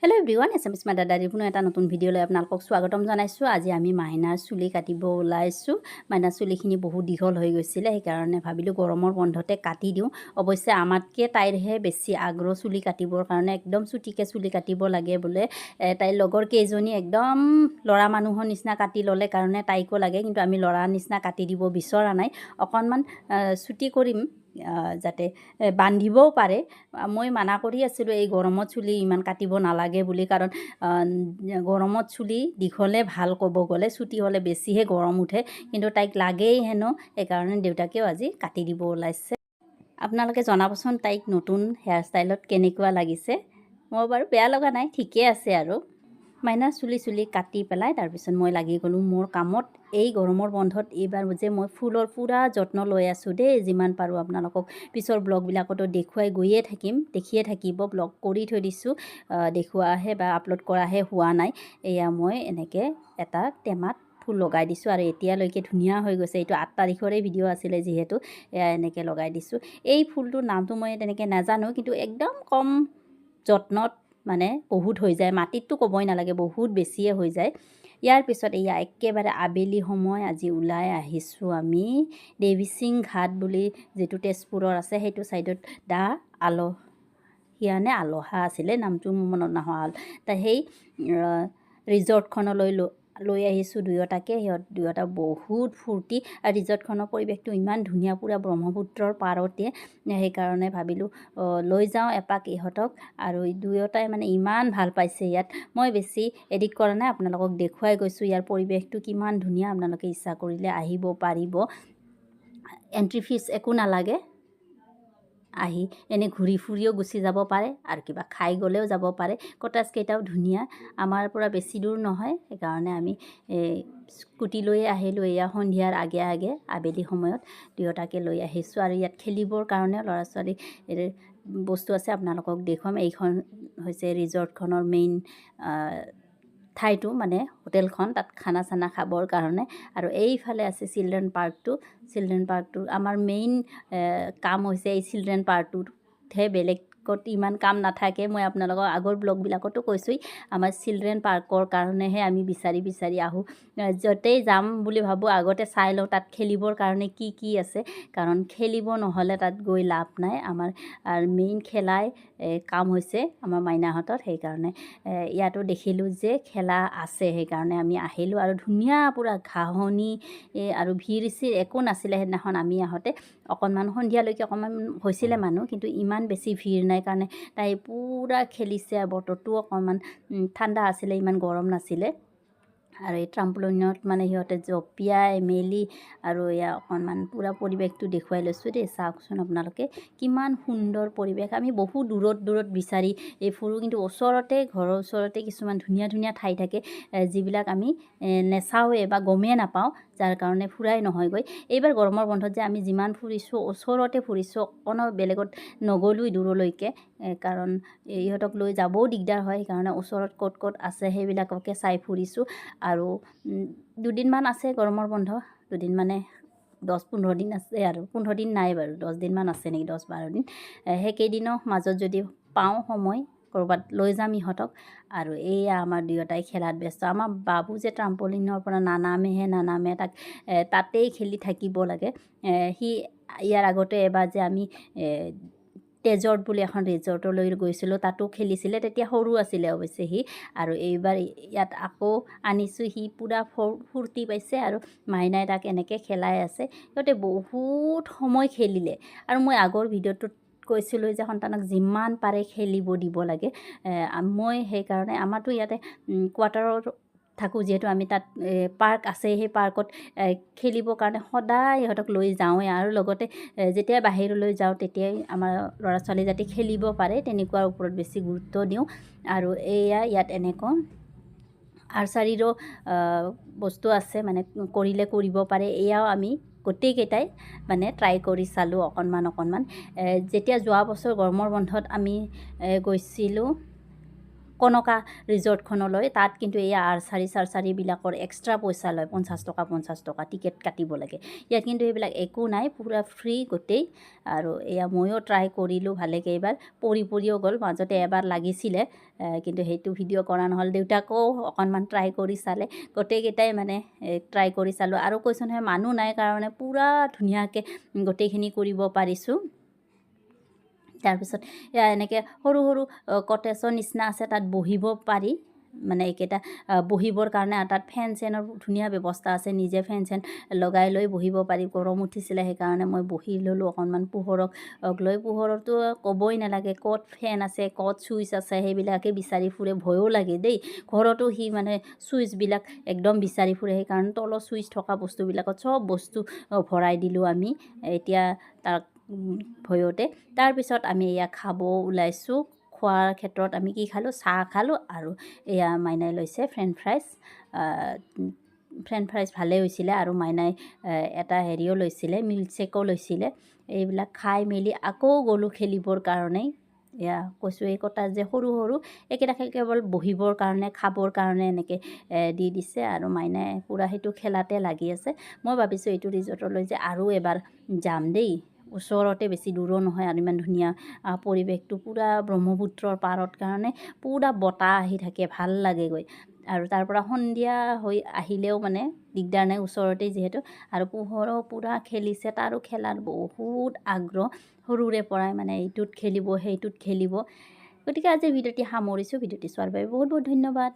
Hello' everyone, Assamese mother ডায়েৰীৰ পুনৰ এটা নতুন ভিডিঅ'লৈ আপোনালোকক স্বাগতম জনাইছোঁ। আজি আমি মাইনাৰ চুলি কাটিব ওলাইছোঁ। মাইনাৰ চুলিখিনি বহুত দীঘল হৈ গৈছিলে, সেইকাৰণে ভাবিলোঁ গৰমৰ বন্ধতে কাটি দিওঁ। অৱশ্যে আমাতকৈ তাইৰহে বেছি আগ্ৰহ চুলি কাটিবৰ কাৰণে, একদম চুটিকৈ চুলি কাটিব লাগে বোলে। তাইৰ লগৰ কেইজনী একদম ল'ৰা মানুহৰ নিচিনা কাটি ল'লে কাৰণে তাইকো লাগে, কিন্তু আমি ল'ৰাৰ নিচিনা কাটি দিব বিচৰা নাই। অকণমান চুটি কৰিম যাতে বান্ধিবও পাৰে। মই মানা কৰি আছিলোঁ এই গৰমত চুলি ইমান কাটিব নালাগে বুলি, কাৰণ গৰমত চুলি দীঘলে ভাল, ক'ব গ'লে চুটি হ'লে বেছিহে গৰম উঠে, কিন্তু তাইক লাগেই হেনো, সেইকাৰণে দেউতাকেও আজি কাটি দিব ওলাইছে। আপোনালোকে জনাবচোন তাইক নতুন হেয়াৰ ষ্টাইলত কেনেকুৱা লাগিছে। মই বাৰু বেয়া লগা নাই, ঠিকেই আছে আৰু। মাইনাৰ চুলি কাটি পেলাই তাৰপিছত মই লাগি গ'লোঁ মোৰ কামত। এই গৰমৰ বন্ধত এইবাৰ যে মই ফুলৰ পূৰা যত্ন লৈ আছোঁ দেই। যিমান পাৰোঁ আপোনালোকক পিছৰ ব্লগবিলাকতো দেখুৱাই গৈয়ে থাকিম, দেখিয়ে থাকিব। ব্লগ কৰি থৈ দিছোঁ, দেখুৱাহে বা আপলোড কৰাহে হোৱা নাই। এয়া মই এনেকৈ এটা টেমাত ফুল লগাই দিছোঁ আৰু এতিয়ালৈকে ধুনীয়া হৈ গৈছে। এইটো 8 তাৰিখৰে ভিডিঅ' আছিলে যিহেতু, এয়া এনেকৈ লগাই দিছোঁ। এই ফুলটোৰ নামটো মই তেনেকৈ নাজানো, কিন্তু একদম কম যত্নত মানে বহুত হৈ যায়। মাটিতটো ক'বই নালাগে, বহুত বেছিয়ে হৈ যায়। ইয়াৰ পিছত এয়া একেবাৰে আবেলি সময় আজি ওলাই আহিছোঁ আমি দেৱীসিং ঘাট বুলি, যিটো তেজপুৰৰ আছে, সেইটো ছাইডত আলহা আছিলে, নামটো মোৰ মনত নহা হ'ল। সেই ৰিজৰ্টখনলৈ লৈ আহিছোঁ দুয়োটাকে। সিহঁত দুয়োটা বহুত ফূৰ্তি, আৰু ৰিজৰ্টখনৰ পৰিৱেশটো ইমান ধুনীয়া, পূৰা ব্ৰহ্মপুত্ৰৰ পাৰতে। সেইকাৰণে ভাবিলোঁ লৈ যাওঁ এপাক ইহঁতক, আৰু দুয়োটাই মানে ইমান ভাল পাইছে ইয়াত। মই বেছি এডিট কৰা নাই, আপোনালোকক দেখুৱাই গৈছোঁ ইয়াৰ পৰিৱেশটো কিমান ধুনীয়া। আপোনালোকে ইচ্ছা কৰিলে আহিব পাৰিব, এণ্ট্ৰি ফিজ একো নালাগে। আহি এনেই ঘূৰি ফুৰিও গুচি যাব পাৰে, আৰু কিবা খাই গ'লেও যাব পাৰে। কটাজকেইটাও ধুনীয়া, আমাৰ পৰা বেছি দূৰ নহয়, সেইকাৰণে আমি স্কুটি লৈয়ে আহিলোঁ। এয়া সন্ধিয়াৰ আগে আবেলি সময়ত দুয়োটাকে লৈ আহিছোঁ। আৰু ইয়াত খেলিবৰ কাৰণে ল'ৰা ছোৱালী বস্তু আছে, আপোনালোকক দেখুৱাম। এইখন হৈছে ৰিজৰ্টখনৰ মেইন ঠাইটো, মানে হোটেলখন, তাত খানা চানা খাবৰ কাৰণে। আৰু এইফালে আছে চিলড্ৰেন পাৰ্কটো। আমাৰ মেইন কাম হৈছে এই চিলড্ৰেন পাৰ্কটোতহে, বেলেগত ইমান কাম নাথাকে। মই আপোনালোকক আগৰ ব্লগবিলাকতো কৈছোঁৱেই, আমাৰ চিলড্ৰেন পাৰ্কৰ কাৰণেহে আমি বিচাৰি আহোঁ। য'তেই যাম বুলি ভাবোঁ আগতে চাই লওঁ তাত খেলিবৰ কাৰণে কি আছে, কাৰণ খেলিব নহ'লে তাত গৈ লাভ নাই। আমাৰ মেইন খেলাই কাম হৈছে আমাৰ মাইনাহঁতৰ, সেইকাৰণে ইয়াতো দেখিলোঁ যে খেলা আছে, সেইকাৰণে আমি আহিলোঁ। আৰু ধুনীয়া পূৰা ঘাঁহনি, আৰু ভিৰ চিৰ একো নাছিলে সেইদিনাখন আমি আহোঁতে। অকণমান সন্ধিয়ালৈকে অকণমান হৈছিলে মানুহ, কিন্তু ইমান বেছি ভিৰ নাই কাৰণে তাই পূৰা খেলিছে। বতৰটো অকণমান ঠাণ্ডা আছিলে, ইমান গৰম নাছিলে। আৰু এই ট্ৰাম্পলিনত মানে সিহঁতে জঁপিয়াই মেলি, আৰু এয়া অকণমান পূৰা পৰিৱেশটো দেখুৱাই লৈছোঁ দেই। চাওকচোন আপোনালোকে কিমান সুন্দৰ পৰিৱেশ। আমি বহু দূৰত বিচাৰি ফুৰোঁ, কিন্তু ওচৰতে, ঘৰৰ ওচৰতে কিছুমান ধুনীয়া ঠাই থাকে, যিবিলাক আমি নেচাওঁৱে বা গমেই নাপাওঁ, যাৰ কাৰণে ফুৰাই নহয়গৈ। এইবাৰ গৰমৰ বন্ধত যে আমি যিমান ফুৰিছোঁ, ওচৰতে ফুৰিছোঁ, অকণো বেলেগত নগ'লোৱেই দূৰলৈকে, কাৰণ ইহঁতক লৈ যাবও দিগদাৰ হয়। সেইকাৰণে ওচৰত ক'ত আছে সেইবিলাককে চাই ফুৰিছোঁ। আৰু 2 দিনমান আছে গৰমৰ বন্ধ, 2 দিন মানে 10-15 দিন আছে, আৰু 15 দিন নাই বাৰু, 10 দিনমান আছে নেকি, 10-12 দিন। সেইকেইদিনৰ মাজত যদি পাওঁ সময়, ক'ৰবাত লৈ যাম ইহঁতক। আৰু এয়া আমাৰ দুয়োটাই খেলাত ব্যস্ত। আমাৰ বাবু যে ট্ৰাম্পলিনৰ পৰা নানামে, তাক তাতেই খেলি থাকিব লাগে। সি ইয়াৰ আগতে এবাৰ যে আমি তেজত বুলি এখন ৰিজৰ্টলৈ গৈছিলোঁ, তাতো খেলিছিলে। তেতিয়া সৰু আছিলে অৱশ্যে সি, আৰু এইবাৰ ইয়াত আকৌ আনিছোঁ। সি পূৰা ফূৰ্তি পাইছে, আৰু মাইনাই তাক এনেকৈ খেলাই আছে। সিহঁতে বহুত সময় খেলিলে। আৰু মই আগৰ ভিডিঅ'টোত কৈছিলোঁ যে সন্তানক যিমান পাৰে খেলিব দিব লাগে। মই সেইকাৰণে, আমাৰতো ইয়াতে কোৱাৰ্টাৰত থাকোঁ যিহেতু, আমি তাত পাৰ্ক আছে, সেই পাৰ্কত খেলিবৰ কাৰণে সদায় ইহঁতক লৈ যাওঁৱেই। আৰু লগতে যেতিয়া বাহিৰলৈ যাওঁ তেতিয়াই আমাৰ ল'ৰা ছোৱালী যাতে খেলিব পাৰে, তেনেকুৱাৰ ওপৰত বেছি গুৰুত্ব দিওঁ। আৰু এয়া ইয়াত এনেকুৱা আৰ্চাৰীৰো বস্তু আছে, মানে কৰিলে কৰিব পাৰে। এয়াও আমি গোটেইকেইটাই মানে ট্ৰাই কৰি চালোঁ অকণমান। যেতিয়া যোৱা বছৰ গৰমৰ বন্ধত আমি গৈছিলোঁ কনকা ৰিজৰ্টখনলৈ। তাত কিন্তু এই আৰ্চাৰীবিলাকৰ এক্সট্ৰা পইচা লয়, 50 টকা টিকেট কাটিব লাগে। ইয়াত কিন্তু এইবিলাক একো নাই, পূৰা ফ্ৰী গোটেই। আৰু এয়া ময়ো ট্ৰাই কৰিলোঁ ভালেকেইবাৰ, পৰিও গ'ল। মাজতে এবাৰ লাগিছিলে, কিন্তু সেইটো ভিডিঅ' কৰা নহ'ল। দেউতাকেও অকণমান ট্ৰাই কৰি চালে, গোটেইকেইটাই মানে ট্ৰাই কৰি চালোঁ। আৰু কৈছোঁ নহয়, মানুহ নাই কাৰণে পূৰা ধুনীয়াকৈ গোটেইখিনি কৰিব পাৰিছোঁ। তাৰপিছত এয়া এনেকৈ সৰু সৰু কটেজৰ নিচিনা আছে, তাত বহিব পাৰি। মানে এইকেইটা বহিবৰ কাৰণে, আৰু তাত ফেন চেনৰ ধুনীয়া ব্যৱস্থা আছে। নিজে ফেন চেন লগাই লৈ বহিব পাৰি। গৰম উঠিছিলে, সেইকাৰণে মই বহি ল'লোঁ অকণমান পোহৰক লৈ। পোহৰতো ক'বই নালাগে, ক'ত ফেন আছে, ক'ত চুইচ আছে, সেইবিলাকে বিচাৰি ফুৰে। ভয়ো লাগে দেই। ঘৰতো সি মানে চুইচবিলাক একদম বিচাৰি ফুৰে। সেইকাৰণে তলৰ চুইচ থকা বস্তুবিলাকত চব বস্তু ভৰাই দিলোঁ আমি এতিয়া তাক ভয়তে। তাৰপিছত আমি এয়া খাব ওলাইছোঁ। খোৱাৰ ক্ষেত্ৰত আমি কি খালোঁ, চাহ খালোঁ, আৰু এয়া মাইনাই লৈছে ফ্ৰেঞ্চ ফ্ৰাইজ ভালেই হৈছিলে। আৰু মাইনাই এটা হেৰিও লৈছিলে, মিল্কশ্বেকো লৈছিলে। এইবিলাক খাই মেলি আকৌ গ'লোঁ খেলিবৰ কাৰণেই। এয়া কৈছোঁ, এই কটাত যে সৰু সৰু এইকেইটা কেৱল বহিবৰ কাৰণে, খাবৰ কাৰণে এনেকৈ দি দিছে। আৰু মাইনাই পূৰা সেইটো খেলাতে লাগি আছে। মই ভাবিছোঁ এইটো ৰিজৰ্টলৈ যে আৰু এবাৰ যাম দেই। ওচৰতে, বেছি দূৰো নহয়, আৰু ইমান ধুনীয়া পৰিৱেশটো, পূৰা ব্ৰহ্মপুত্ৰৰ পাৰত কাৰণে পূৰা বতাহ আহি থাকে, ভাল লাগে গৈ। আৰু তাৰ পৰা সন্ধিয়া হৈ আহিলেও মানে দিগদাৰ নাই, ওচৰতেই যিহেতু। আৰু পোহৰো পূৰা খেলিছে, তাৰো খেলাৰ বহুত আগ্ৰহ সৰুৰে পৰাই, মানে এইটোত খেলিব, সেইটোত খেলিব। গতিকে আজি ভিডিঅ'টি সামৰিছোঁ। ভিডিঅ'টি চোৱাৰ বাবে বহুত বহুত ধন্যবাদ।